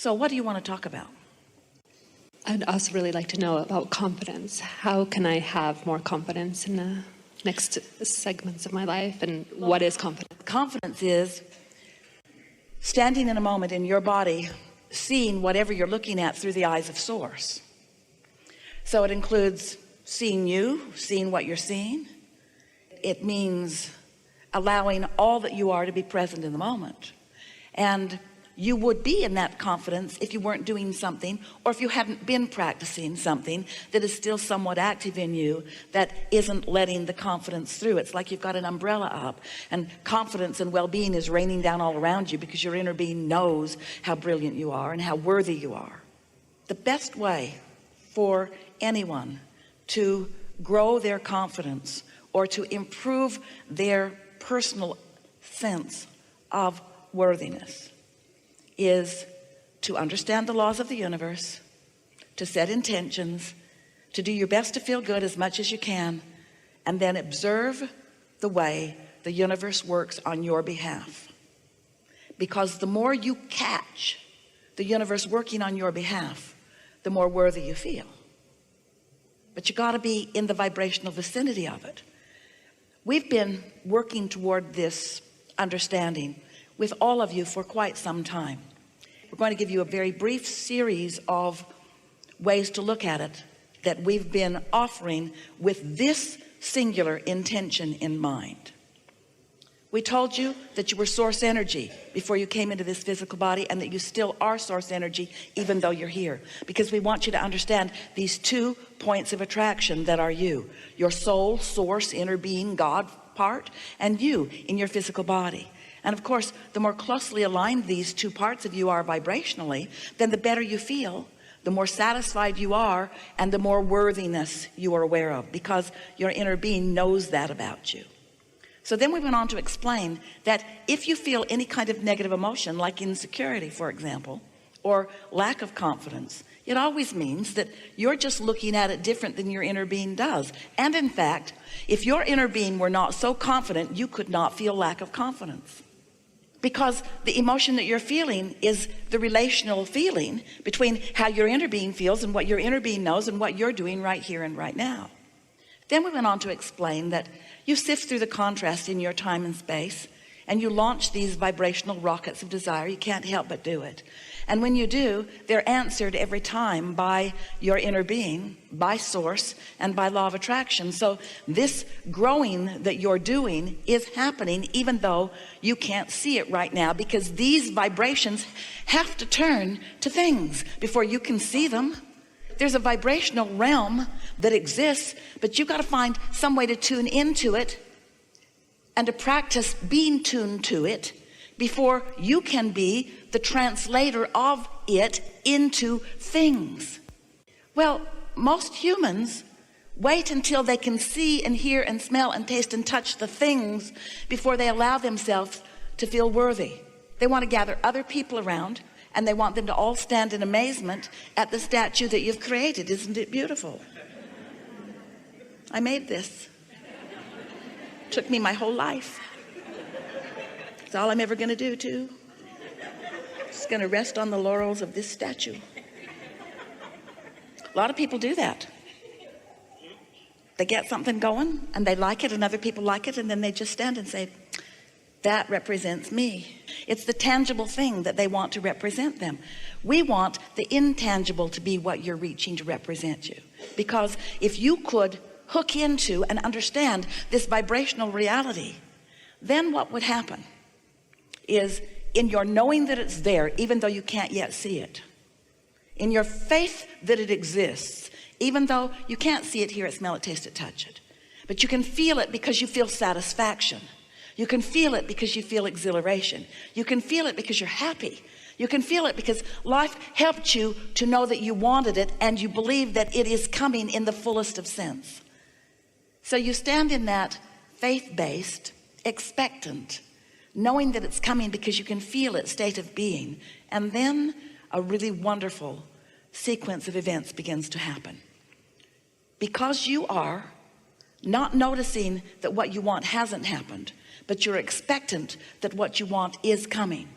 So what do you want to talk about? I'd also really like to know about confidence. How can I have more confidence in the next segments of my life, and what is confidence? Confidence is standing in a moment in your body, seeing whatever you're looking at through the eyes of Source. So it includes seeing you, seeing what you're seeing. It means allowing all that you are to be present in the moment. And you would be in that confidence if you weren't doing something, or if you hadn't been practicing something that is still somewhat active in you that isn't letting the confidence through. It's like you've got an umbrella up, and confidence and well-being is raining down all around you because your inner being knows how brilliant you are and how worthy you are. The best way for anyone to grow their confidence or to improve their personal sense of worthiness is to understand the laws of the universe, to set intentions, to do your best to feel good as much as you can, and then observe the way the universe works on your behalf. Because the more you catch the universe working on your behalf, the more worthy you feel. But you got to be in the vibrational vicinity of it. We've been working toward this understanding with all of you for quite some time. We're going to give you a very brief series of ways to look at it that we've been offering with this singular intention in mind. We told you that you were source energy before you came into this physical body, and that you still are source energy even though you're here, because we want you to understand these 2 points of attraction that are you: your soul, source, inner being, God part, and you in your physical body. And of course, the more closely aligned these 2 parts of you are vibrationally, then the better you feel, the more satisfied you are, and the more worthiness you are aware of, because your inner being knows that about you. So then we went on to explain that if you feel any kind of negative emotion, like insecurity, for example, or lack of confidence, it always means that you're just looking at it different than your inner being does. And in fact, if your inner being were not so confident, you could not feel lack of confidence. Because the emotion that you're feeling is the relational feeling between how your inner being feels and what your inner being knows and what you're doing right here and right now. Then we went on to explain that you sift through the contrast in your time and space, and you launch these vibrational rockets of desire. You can't help but do it. And when you do, they're answered every time by your inner being, by source, and by law of attraction. So this growing that you're doing is happening even though you can't see it right now, because these vibrations have to turn to things before you can see them. There's a vibrational realm that exists, but you've got to find some way to tune into it and to practice being tuned to it before you can be the translator of it into things. Well, most humans wait until they can see and hear and smell and taste and touch the things before they allow themselves to feel worthy. They want to gather other people around, and they want them to all stand in amazement at the statue that you've created. Isn't it beautiful? I made this. Took me my whole life. It's all I'm ever going to do too. Just going to rest on the laurels of this statue. A lot of people do that. They get something going and they like it, and other people like it, and then they just stand and say, that represents me. It's the tangible thing that they want to represent them. We want the intangible to be what you're reaching to represent you. Because if you could hook into and understand this vibrational reality, then what would happen is, in your knowing that it's there, even though you can't yet see it, in your faith that it exists, even though you can't see it, hear it, smell it, taste it, touch it, but you can feel it because you feel satisfaction. You can feel it because you feel exhilaration. You can feel it because you're happy. You can feel it because life helped you to know that you wanted it, and you believe that it is coming in the fullest of sense. So you stand in that faith-based, expectant, knowing that it's coming because you can feel it state of being. And then a really wonderful sequence of events begins to happen. Because you are not noticing that what you want hasn't happened, but you're expectant that what you want is coming.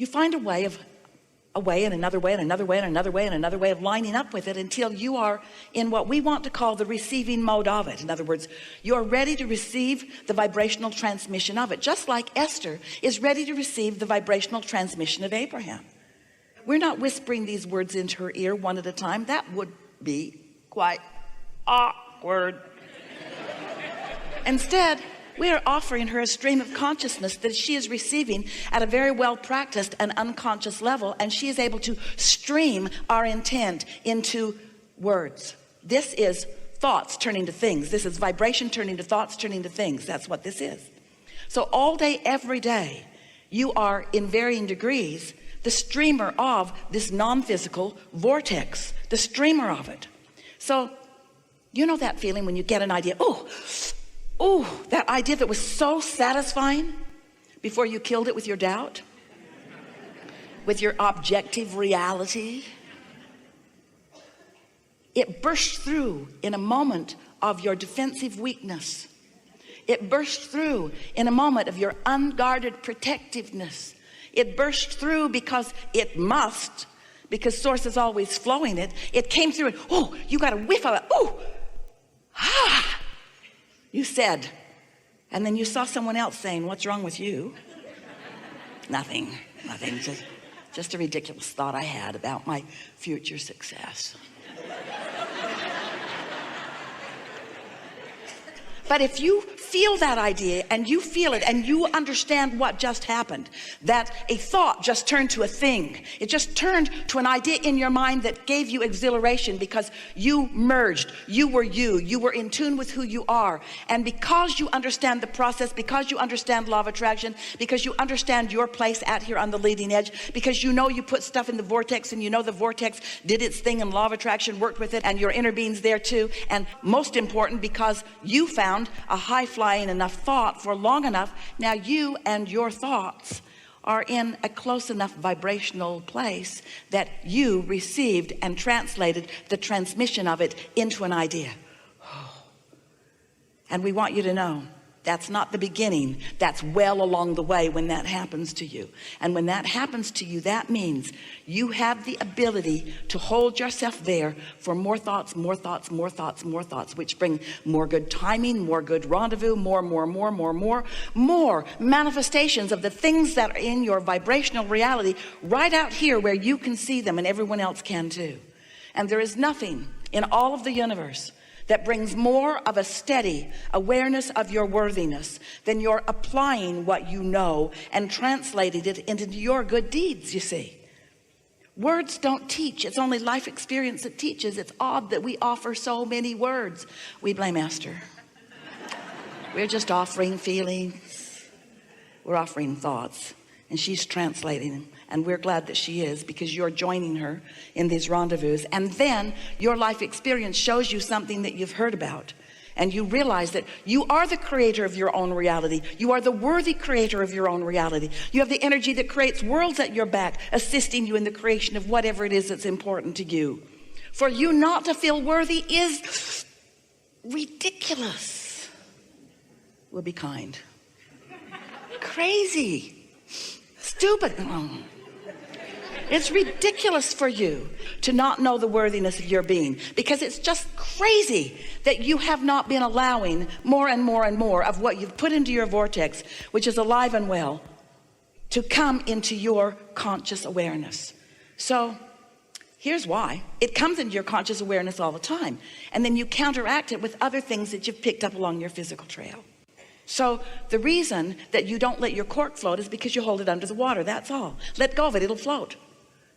You find a way and another way and another way and another way and another way of lining up with it until you are in what we want to call the receiving mode of it. In other words, you're ready to receive the vibrational transmission of it, just like Esther is ready to receive the vibrational transmission of Abraham. We're not whispering these words into her ear one at a time. That would be quite awkward. Instead, we are offering her a stream of consciousness that she is receiving at a very well practiced and unconscious level, and she is able to stream our intent into words. This is thoughts turning to things. This is vibration turning to thoughts, turning to things. That's what this is. So all day, every day, you are in varying degrees the streamer of this non-physical vortex, the streamer of it. So you know that feeling when you get an idea, oh, that idea that was so satisfying before you killed it with your doubt, with your objective reality. It burst through in a moment of your defensive weakness. It burst through in a moment of your unguarded protectiveness. It burst through because it must, because source is always flowing it. It came through and, you got a whiff of it. You said, and then you saw someone else saying, what's wrong with you? Nothing, just a ridiculous thought I had about my future success. But if you feel that idea and you feel it and you understand what just happened, that a thought just turned to a thing. It just turned to an idea in your mind that gave you exhilaration because you merged. You were in tune with who you are. And because you understand the process, because you understand law of attraction, because you understand your place out here on the leading edge, because you know you put stuff in the vortex and you know the vortex did its thing and law of attraction worked with it and your inner being's there too. And most important, because you found a high-flying enough thought for long enough, now you and your thoughts are in a close enough vibrational place that you received and translated the transmission of it into an idea. And we want you to know that's not the beginning. That's well along the way when that happens to you. And when that happens to you, that means you have the ability to hold yourself there for more thoughts, which bring more good timing, more good rendezvous, more manifestations of the things that are in your vibrational reality right out here where you can see them and everyone else can too. And there is nothing in all of the universe that brings more of a steady awareness of your worthiness than you're applying what you know and translating it into your good deeds, you see. Words don't teach. It's only life experience that teaches. It's odd that we offer so many words. We blame Esther. We're just offering feelings. We're offering thoughts. And she's translating them. And we're glad that she is, because you're joining her in these rendezvous. And then your life experience shows you something that you've heard about. And you realize that you are the creator of your own reality. You are the worthy creator of your own reality. You have the energy that creates worlds at your back, assisting you in the creation of whatever it is that's important to you. For you not to feel worthy is ridiculous. We'll be kind. Crazy. Stupid. It's ridiculous for you to not know the worthiness of your being, because it's just crazy that you have not been allowing more and more of what you've put into your vortex, which is alive and well, to come into your conscious awareness. So here's why. It comes into your conscious awareness all the time, and then you counteract it with other things that you've picked up along your physical trail. So the reason that you don't let your cork float is because you hold it under the water. That's all. Let go of it, it'll float.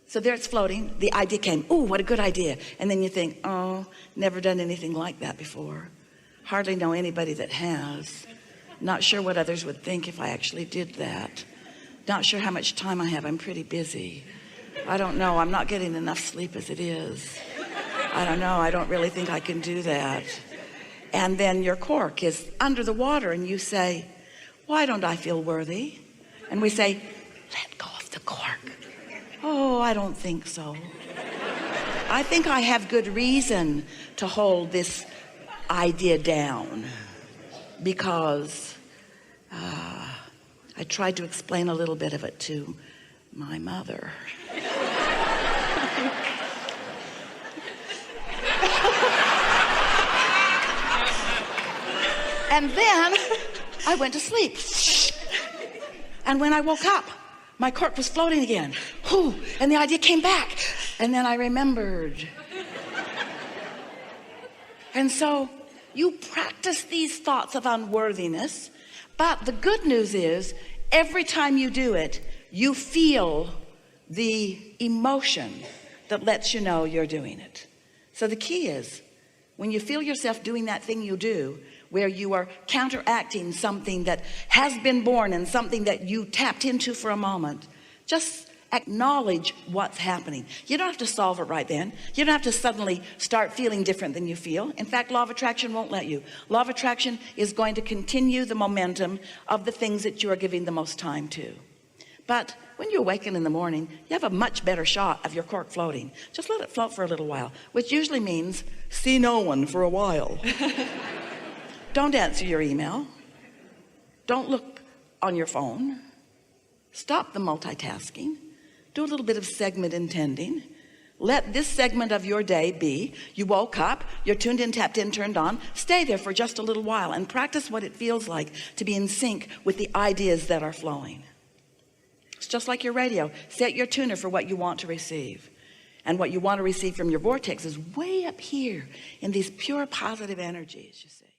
So there it's floating. The idea came, ooh, what a good idea. And then you think, oh, never done anything like that before. Hardly know anybody that has. Not sure what others would think if I actually did that. Not sure how much time I have. I'm pretty busy. I don't know. I'm not getting enough sleep as it is. I don't know. I don't really think I can do that. And then your cork is under the water and you say, why don't I feel worthy? And we say, let go of the cork. Oh, I don't think so. I think I have good reason to hold this idea down, because I tried to explain a little bit of it to my mother. And then I went to sleep. And when I woke up, my cork was floating again. Whew, and the idea came back. And then I remembered. And so you practice these thoughts of unworthiness, but the good news is every time you do it, you feel the emotion that lets you know you're doing it. So the key is when you feel yourself doing that thing you do, where you are counteracting something that has been born and something that you tapped into for a moment, just acknowledge what's happening. You don't have to solve it right then. You don't have to suddenly start feeling different than you feel. In fact, law of attraction won't let you. Law of attraction is going to continue the momentum of the things that you are giving the most time to. But when you awaken in the morning, you have a much better shot of your cork floating. Just let it float for a little while, which usually means see no one for a while. Don't answer your email. Don't look on your phone. Stop the multitasking. Do a little bit of segment intending. Let this segment of your day be, you woke up, you're tuned in, tapped in, turned on. Stay there for just a little while and practice what it feels like to be in sync with the ideas that are flowing. It's just like your radio. Set your tuner for what you want to receive. And what you want to receive from your vortex is way up here in these pure positive energies, you see.